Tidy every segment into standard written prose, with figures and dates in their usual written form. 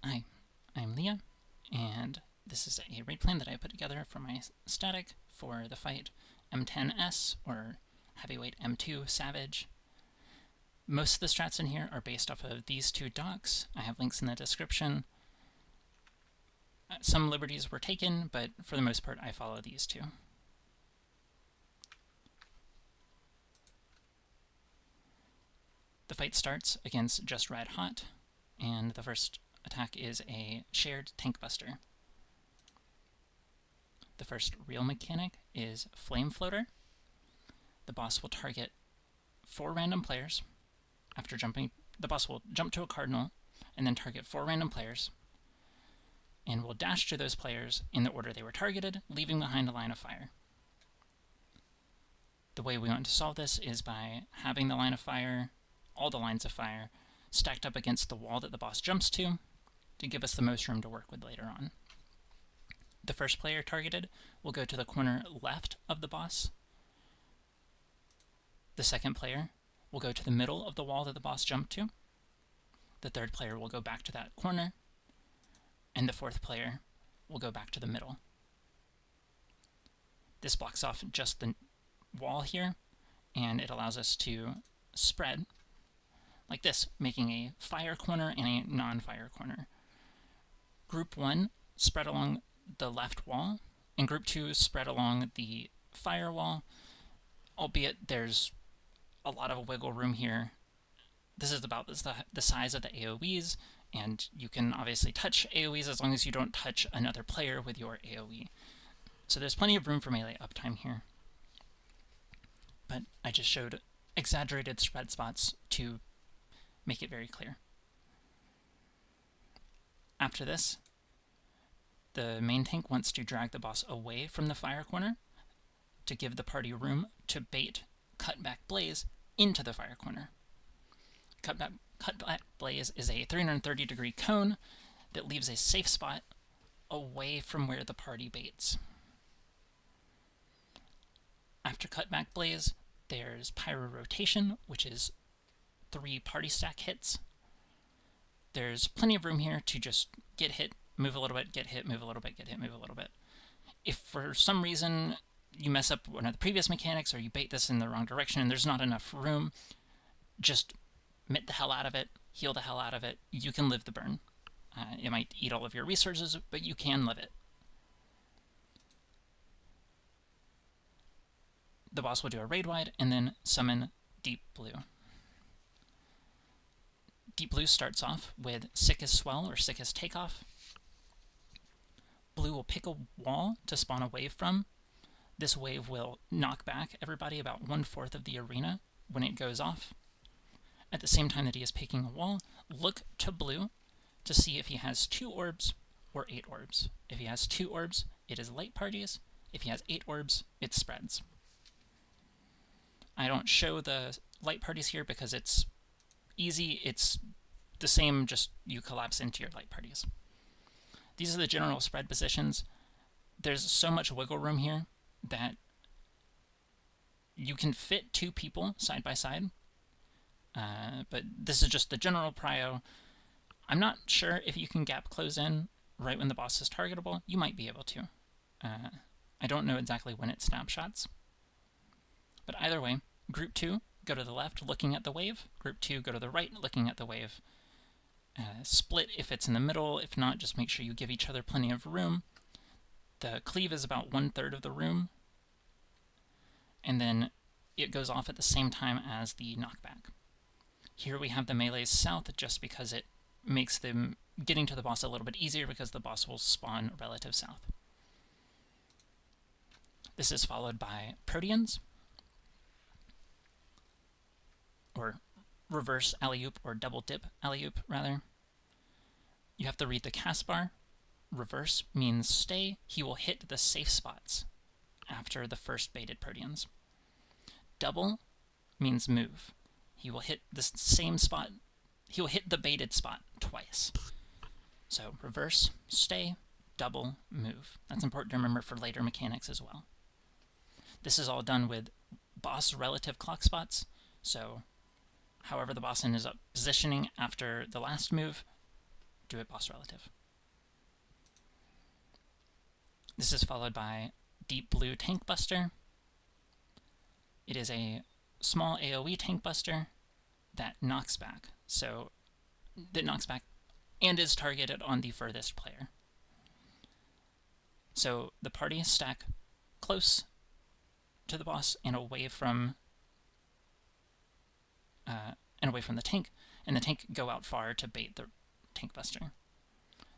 Hi, I'm Leah, and this is a raid plan that I put together for my static for the fight M10S, or Heavyweight M2 Savage. Most of the strats in here are based off of these two docs. I have links in the description. Some liberties were taken, but for the most part I follow these two. The fight starts against Just Red Hot, and the first attack is a shared tank buster. The first real mechanic is Flame Floater. The boss will target 4 random players. After jumping, the boss will jump to a cardinal and then target 4 random players, and will dash to those players in the order they were targeted, leaving behind a line of fire. The way we want to solve this is by having the line of fire, all the lines of fire, stacked up against the wall that the boss jumps to give us the most room to work with later on. The first player targeted will go to the corner left of the boss. The second player will go to the middle of the wall that the boss jumped to. The third player will go back to that corner, and the fourth player will go back to the middle. This blocks off just the wall here, and it allows us to spread like this, making a fire corner and a non-fire corner. Group 1 spread along the left wall, and Group 2 spread along the fire wall, albeit there's a lot of wiggle room here. This is about the size of the AoEs, and you can obviously touch AoEs as long as you don't touch another player with your AoE. So there's plenty of room for melee uptime here. But I just showed exaggerated spread spots to make it very clear. After this, the main tank wants to drag the boss away from the fire corner to give the party room to bait Cutback Blaze into the fire corner. Cutback Blaze is a 330-degree cone that leaves a safe spot away from where the party baits. After Cutback Blaze, there's Pyrotation, which is 3 party stack hits. There's plenty of room here to just get hit, move a little bit, get hit, move a little bit, get hit, move a little bit. If for some reason you mess up one of the previous mechanics, or you bait this in the wrong direction and there's not enough room, just mitt the hell out of it, heal the hell out of it. You can live the burn. It might eat all of your resources, but you can live it. The boss will do a raid wide and then summon Deep Blue. Deep Blue starts off with Sickest Swell, or Sickest Takeoff. Blue will pick a wall to spawn a wave from. This wave will knock back everybody about 1/4 of the arena when it goes off. At the same time that he is picking a wall, look to Blue to see if he has 2 orbs or 8 orbs. If he has 2 orbs, it is light parties. If he has 8 orbs, it spreads. I don't show the light parties here because it's easy. It's the same, just you collapse into your light parties. These are the general spread positions. There's so much wiggle room here that you can fit 2 people side by side, but this is just the general prio. I'm not sure if you can gap close in right when the boss is targetable. You might be able to. I don't know exactly when it snapshots. But either way, Group 2, go to the left looking at the wave. Group 2, go to the right looking at the wave. Split if it's in the middle. If not, just make sure you give each other plenty of room. The cleave is about 1/3 of the room. And then it goes off at the same time as the knockback. Here we have the melees south just because it makes them getting to the boss a little bit easier, because the boss will spawn relative south. This is followed by Proteans, or reverse alley-oop, or double dip alley-oop rather. You have to read the cast bar. Reverse means stay. He will hit the safe spots after the first baited Proteans. Double means move. He will hit the same spot. He will hit the baited spot twice. So reverse, stay, double, move. That's important to remember for later mechanics as well. This is all done with boss relative clock spots, so however the boss ends up positioning after the last move, do it boss relative. This is followed by Deep Blue Tank Buster. It is a small AoE tank buster that knocks back. So that knocks back and is targeted on the furthest player. So the party stack close to the boss and away from the tank, and the tank go out far to bait the tank buster.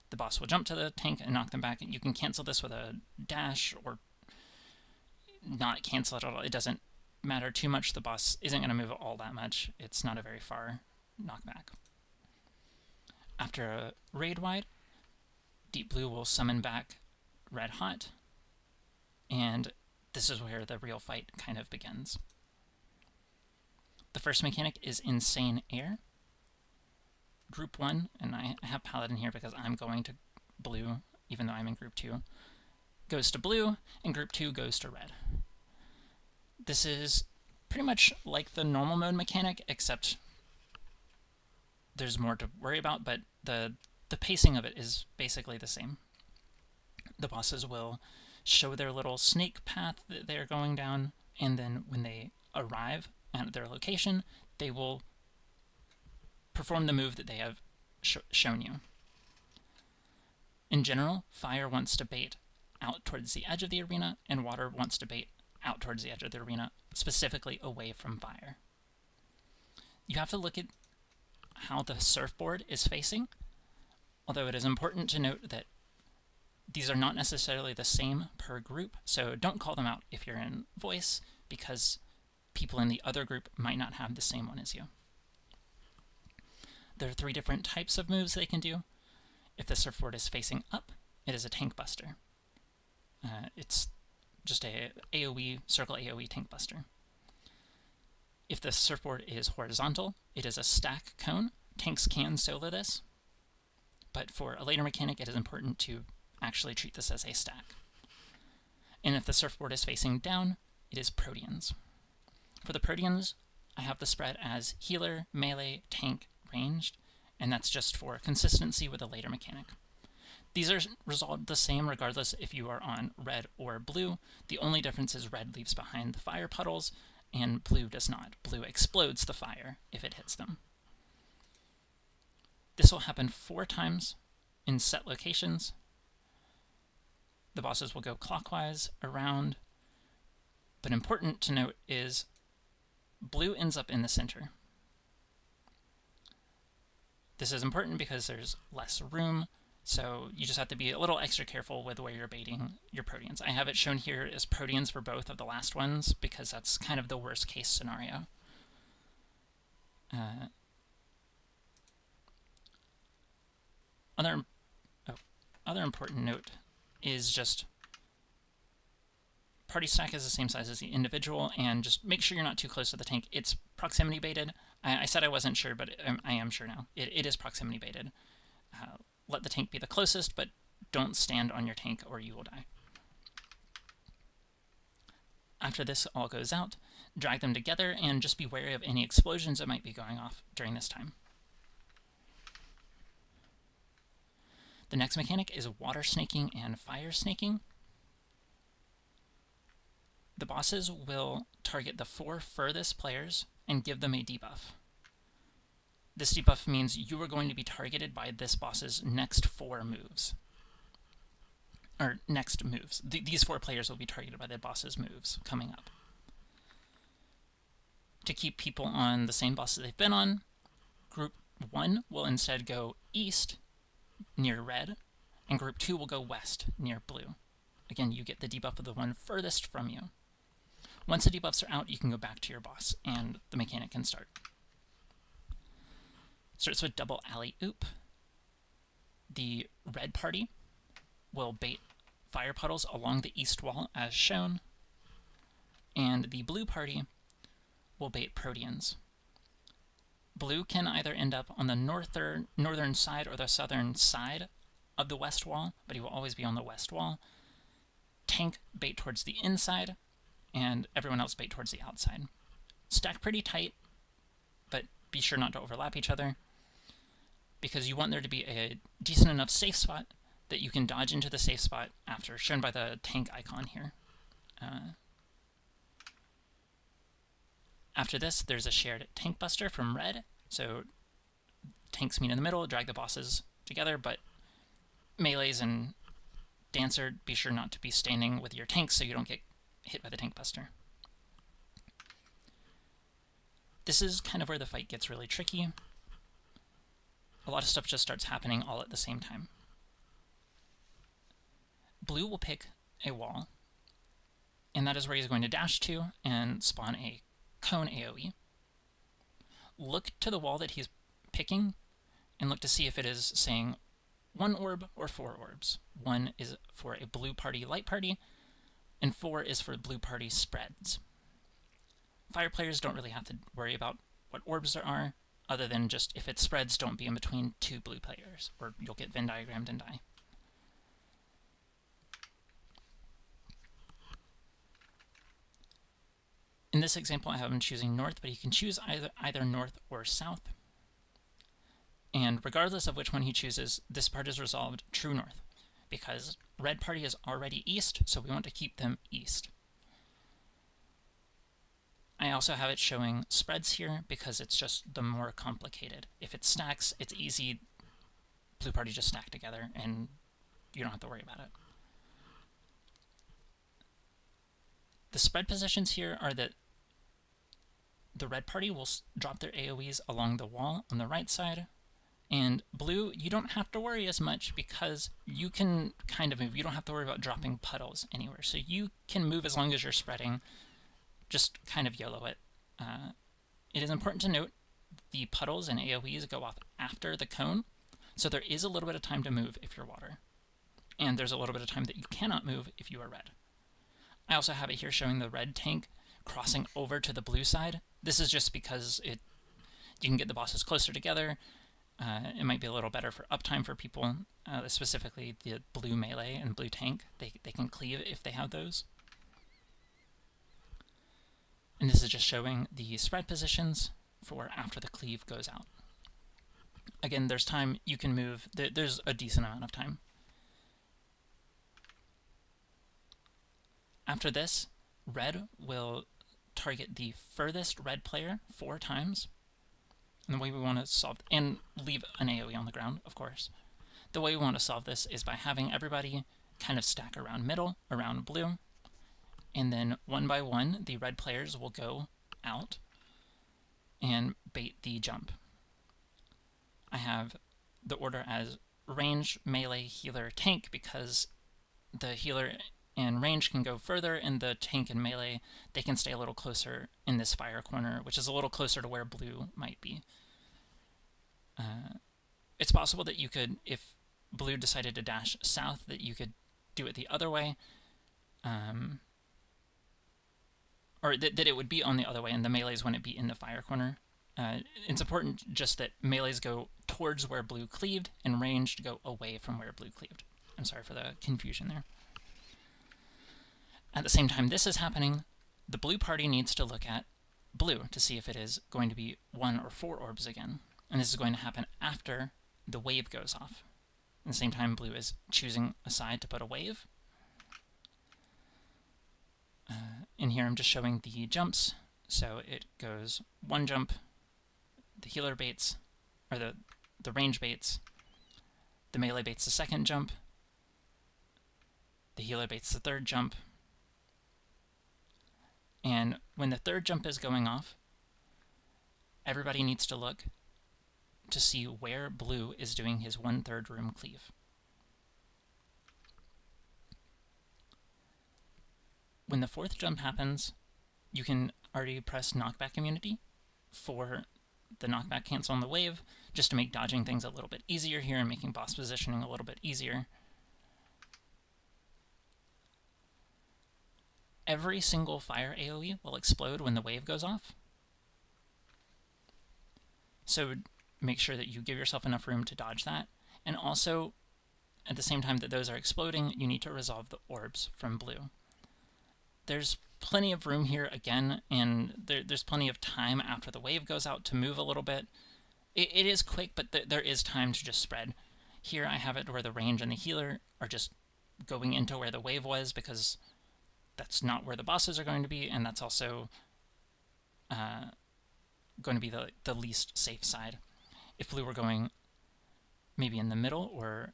The boss will jump to the tank and knock them back. You can cancel this with a dash or not cancel it at all. It doesn't matter too much. The boss isn't going to move all that much. It's not a very far knockback. After a raid wide, Deep Blue will summon back Red Hot, and this is where the real fight kind of begins. The first mechanic is Insane Air. Group 1, and I have Paladin here because I'm going to blue, even though I'm in Group 2, goes to blue, and Group 2 goes to red. This is pretty much like the normal mode mechanic, except there's more to worry about, but the pacing of it is basically the same. The bosses will show their little snake path that they're going down, and then when they arrive at their location, they will perform the move that they have shown you. In general, fire wants to bait out towards the edge of the arena, and water wants to bait out towards the edge of the arena, specifically away from fire. You have to look at how the surfboard is facing, although it is important to note that these are not necessarily the same per group, so don't call them out if you're in voice, because people in the other group might not have the same one as you. There are 3 different types of moves they can do. If the surfboard is facing up, it is a tank buster. It's just a circle AoE tank buster. If the surfboard is horizontal, it is a stack cone. Tanks can solo this, but for a later mechanic, it is important to actually treat this as a stack. And if the surfboard is facing down, it is Proteans. For the Proteans, I have the spread as healer, melee, tank, ranged, and that's just for consistency with a later mechanic. These are resolved the same regardless if you are on red or blue. The only difference is red leaves behind the fire puddles, and blue does not. Blue explodes the fire if it hits them. This will happen 4 times in set locations. The bosses will go clockwise around, but important to note is blue ends up in the center. This is important because there's less room, so you just have to be a little extra careful with where you're baiting your Proteans. I have it shown here as Proteans for both of the last ones because that's kind of the worst case scenario. Other important note is just party stack is the same size as the individual, and just make sure you're not too close to the tank. It's proximity baited. I said I wasn't sure, but I am sure now. It is proximity baited. Let the tank be the closest, but don't stand on your tank or you will die. After this all goes out, drag them together and just be wary of any explosions that might be going off during this time. The next mechanic is water snaking and fire snaking. The bosses will target the 4 furthest players and give them a debuff. This debuff means you are going to be targeted by this boss's next 4 moves. Or next moves. These 4 players will be targeted by the boss's moves coming up. To keep people on the same bosses they've been on, Group 1 will instead go east near red, and Group 2 will go west near blue. Again, you get the debuff of the one furthest from you. Once the debuffs are out, you can go back to your boss, and the mechanic can start. Starts with double alley-oop. The red party will bait fire puddles along the east wall, as shown, and the blue party will bait Proteans. Blue can either end up on the northern side or the southern side of the west wall, but he will always be on the west wall. Tank bait towards the inside, and everyone else bait towards the outside. Stack pretty tight, but be sure not to overlap each other, because you want there to be a decent enough safe spot that you can dodge into the safe spot after, shown by the tank icon here. After this, there's a shared tank buster from red, so tanks meet in the middle, drag the bosses together, but melees and dancer, be sure not to be standing with your tanks so you don't get hit by the tank buster. This is kind of where the fight gets really tricky. A lot of stuff just starts happening all at the same time. Blue will pick a wall, and that is where he's going to dash to and spawn a cone AoE. Look to the wall that he's picking and look to see if it is saying 1 orb or 4 orbs. 1 is for a blue party light party, and 4 is for blue party spreads. Fire players don't really have to worry about what orbs there are, other than just if it spreads, don't be in between 2 blue players, or you'll get Venn diagrammed and die. In this example, I have him choosing north, but he can choose either north or south. And regardless of which one he chooses, this part is resolved true north, because red party is already east, so we want to keep them east. I also have it showing spreads here because it's just the more complicated. If it stacks, it's easy. Blue party just stack together and you don't have to worry about it. The spread positions here are that the red party will drop their AoEs along the wall on the right side, and blue, you don't have to worry as much because you can kind of move. You don't have to worry about dropping puddles anywhere. So you can move as long as you're spreading. Just kind of YOLO it. It is important to note the puddles and AoEs go off after the cone, so there is a little bit of time to move if you're water. And there's a little bit of time that you cannot move if you are red. I also have it here showing the red tank crossing over to the blue side. This is just because you can get the bosses closer together. It might be a little better for uptime for people, specifically the blue melee and blue tank. They can cleave if they have those. And this is just showing the spread positions for after the cleave goes out. Again, there's time you can move. There's a decent amount of time. After this, red will target the furthest red player 4 times. And the way we want to solve, and leave an AoE on the ground, of course. The way we want to solve this is by having everybody kind of stack around middle, around blue, and then one by one, the red players will go out and bait the jump. I have the order as range, melee, healer, tank, because the healer and range can go further, and the tank and melee, they can stay a little closer in this fire corner, which is a little closer to where blue might be. It's possible that you could, if blue decided to dash south, that you could do it the other way, or that it would be on the other way, and the melees wouldn't be in the fire corner. It's important just that melees go towards where blue cleaved, and ranged go away from where blue cleaved. I'm sorry for the confusion there. At the same time this is happening, the blue party needs to look at blue to see if it is going to be 1 or 4 orbs again. And this is going to happen after the wave goes off. At the same time, blue is choosing a side to put a wave. In here I'm just showing the jumps. So it goes 1 jump, the healer baits, or the range baits, the melee baits the 2nd jump, the healer baits the 3rd jump, and when the 3rd jump is going off, everybody needs to look to see where blue is doing his 1/3 room cleave. When the 4th jump happens, you can already press knockback immunity for the knockback cancel on the wave, just to make dodging things a little bit easier here and making boss positioning a little bit easier. Every single fire AoE will explode when the wave goes off. So make sure that you give yourself enough room to dodge that. And also, at the same time that those are exploding, you need to resolve the orbs from blue. There's plenty of room here again, and there's plenty of time after the wave goes out to move a little bit. It is quick, but there is time to just spread. Here I have it where the range and the healer are just going into where the wave was, because that's not where the bosses are going to be, and that's also going to be the least safe side. If blue were going maybe in the middle or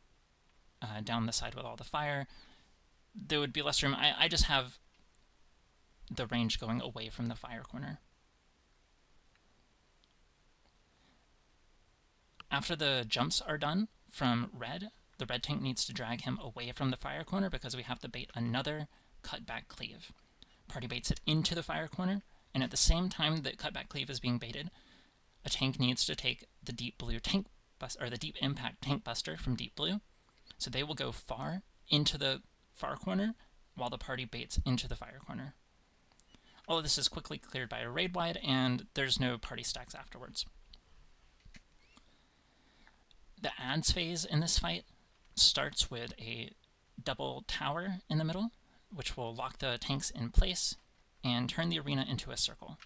down the side with all the fire, there would be less room. I just have the range going away from the fire corner. After the jumps are done from red, the red tank needs to drag him away from the fire corner because we have to bait another cutback cleave. Party baits it into the fire corner, and at the same time that cutback cleave is being baited, a tank needs to take the deep blue tank or the deep impact tank buster from deep blue. So they will go far into the far corner while the party baits into the fire corner. All of this is quickly cleared by a raid wide, and there's no party stacks afterwards. The adds phase in this fight starts with a double tower in the middle, which will lock the tanks in place and turn the arena into a circle.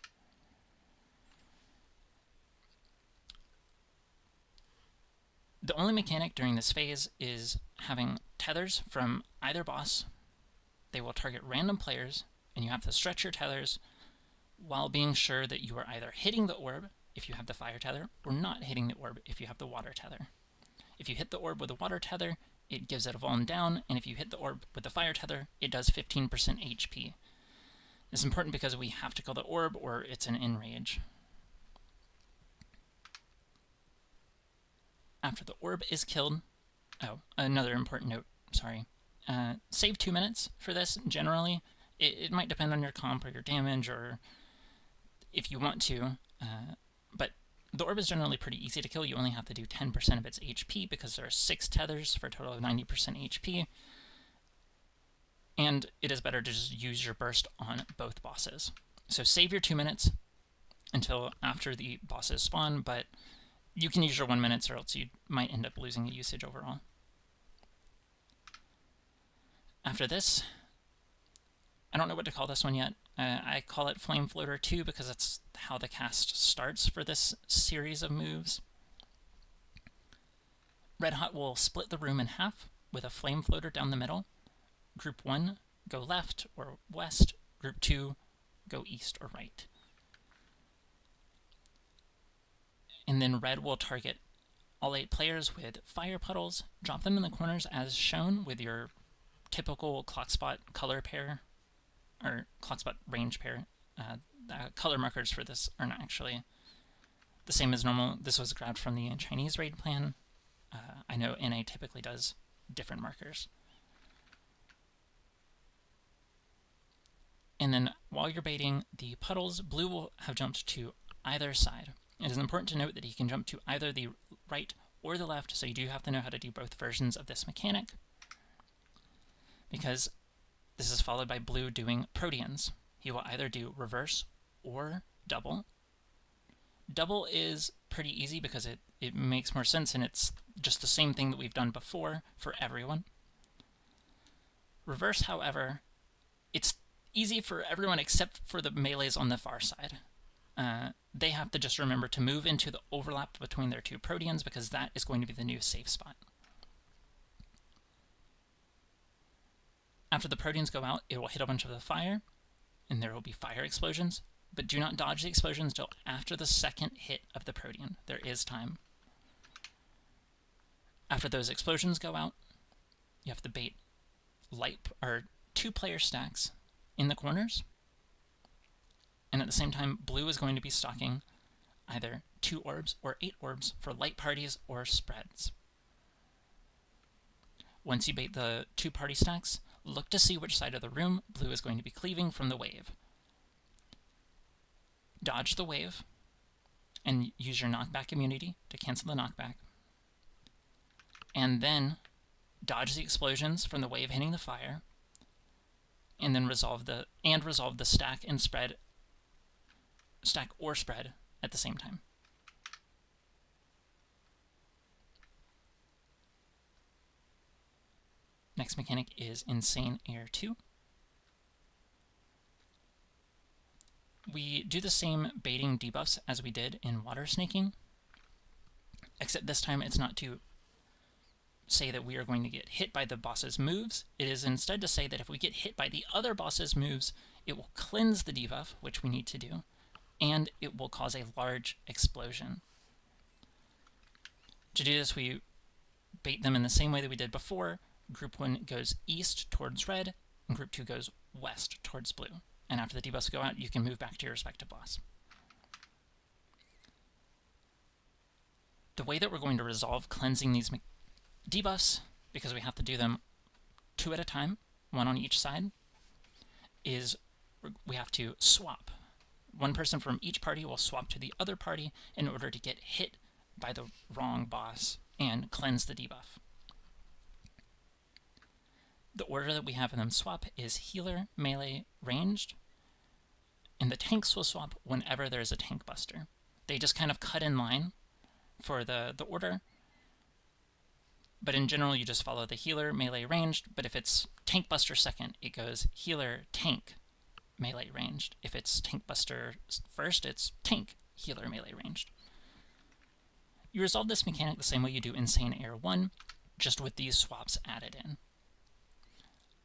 The only mechanic during this phase is having tethers from either boss. They will target random players, and you have to stretch your tethers while being sure that you are either hitting the orb if you have the fire tether, or not hitting the orb if you have the water tether. If you hit the orb with the water tether, it gives it a volume down, and if you hit the orb with the fire tether, it does 15% HP. It's important because we have to kill the orb or it's an enrage. After the orb is killed, another important note, sorry. Save 2 minutes for this, generally. It might depend on your comp or your damage, or if you want to, but the orb is generally pretty easy to kill. You only have to do 10% of its HP because there are 6 tethers for a total of 90% HP. And it is better to just use your burst on both bosses. So save your 2 minutes until after the bosses spawn, but you can use your 1 minute or else you might end up losing the usage overall. After this, I don't know what to call this one yet. I call it Flame Floater 2 because that's how the cast starts for this series of moves. Red Hot will split the room in half with a Flame Floater down the middle. Group 1, go left or west. Group 2, go east or right. And then red will target all 8 players with fire puddles, drop them in the corners as shown with your typical clock spot color pair, or clock spot range pair. Color markers for this are not actually the same as normal. This was grabbed from the Chinese raid plan. I know NA typically does different markers. And then while you're baiting the puddles, blue will have jumped to either side. It is important to note that he can jump to either the right or the left, so you do have to know how to do both versions of this mechanic, because this is followed by blue doing Proteans. He will either do reverse or double. Double is pretty easy because it makes more sense, and it's just the same thing that we've done before for everyone. Reverse, however, it's easy for everyone except for the melees on the far side. They have to just remember to move into the overlap between their 2 Proteans because that is going to be the new safe spot. After the Proteans go out, it will hit a bunch of the fire, and there will be fire explosions, but do not dodge the explosions until after the second hit of the Protean. There is time. After those explosions go out, you have to bait light or 2 player stacks in the corners, and at the same time, blue is going to be stocking either 2 orbs or 8 orbs for light parties or spreads. Once you bait the 2 party stacks, look to see which side of the room blue is going to be cleaving from the wave. Dodge the wave and use your knockback immunity to cancel the knockback. And then dodge the explosions from the wave hitting the fire, and then resolve the stack and spread, stack or spread at the same time. Next mechanic is Insane Air 2. We do the same baiting debuffs as we did in water snaking. except this time it's not to say that we are going to get hit by the boss's moves. It is instead to say that if we get hit by the other boss's moves, it will cleanse the debuff, which we need to do, and it will cause a large explosion. To do this, we bait them in the same way that we did before. Group 1 goes east towards red, and Group 2 goes west towards blue. And after the debuffs go out, you can move back to your respective boss. The way that we're going to resolve cleansing these debuffs, because we have to do them 2 at a time, 1 on each side, is we have to swap. One person from each party will swap to the other party in order to get hit by the wrong boss and cleanse the debuff. The order that we have them swap is healer, melee, ranged, and the tanks will swap whenever there's a tank buster. They just kind of cut in line for the order, but in general you just follow the healer, melee, ranged, but if it's tank buster second, it goes healer, tank, melee, ranged. If it's tank buster first, it's tank, healer, melee, ranged. You resolve this mechanic the same way you do Insane Air 1, just with these swaps added in.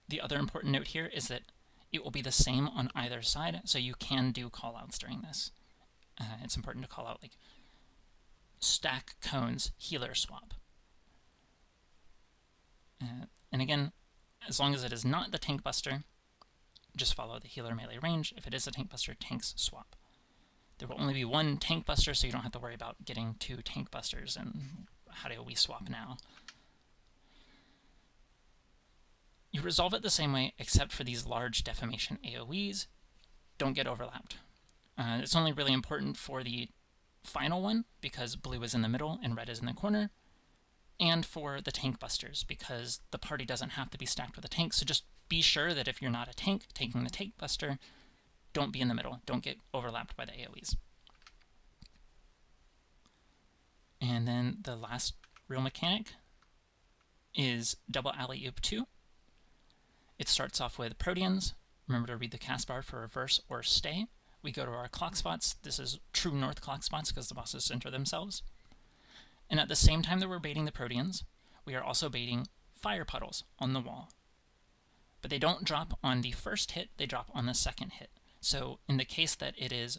The other important note here is that it will be the same on either side, so you can do callouts during this. It's important to call out like stack cones, healer swap. And again, as long as it is not the tank buster, just follow the healer, melee, range. If it is a tank buster, tanks swap. There will only be 1 tank buster, so you don't have to worry about getting 2 tank busters and how do we swap now. You resolve it the same way, except for these large defamation AoEs don't get overlapped. It's only really important for the final one, because blue is in the middle and red is in the corner, and for the tank busters, because the party doesn't have to be stacked with a tank, so just be sure that if you're not a tank taking the tank buster, don't be in the middle, don't get overlapped by the AoEs. And then the last real mechanic is double alley-oop 2. It starts off with Proteans. Remember to read the cast bar for reverse or stay. We go to our clock spots. This is true north clock spots because the bosses center themselves. And at the same time that we're baiting the Proteans, we are also baiting fire puddles on the wall. But they don't drop on the first hit, they drop on the second hit. So in the case that it is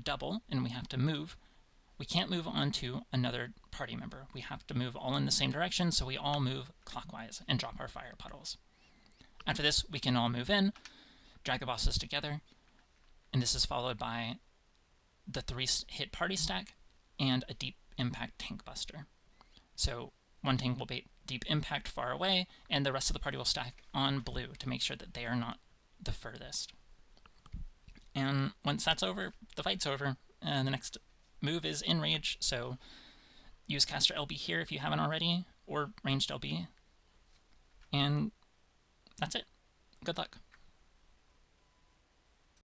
double and we have to move, we can't move on to another party member. We have to move all in the same direction, so we all move clockwise and drop our fire puddles. After this, we can all move in, drag the bosses together, and this is followed by the 3-hit party stack and a deep impact tank buster. So one tank will bait deep impact far away, and the rest of the party will stack on blue to make sure that they are not the furthest. And once that's over, the fight's over, and the next move is Enrage, so use caster LB here if you haven't already, or ranged LB, and that's it. Good luck.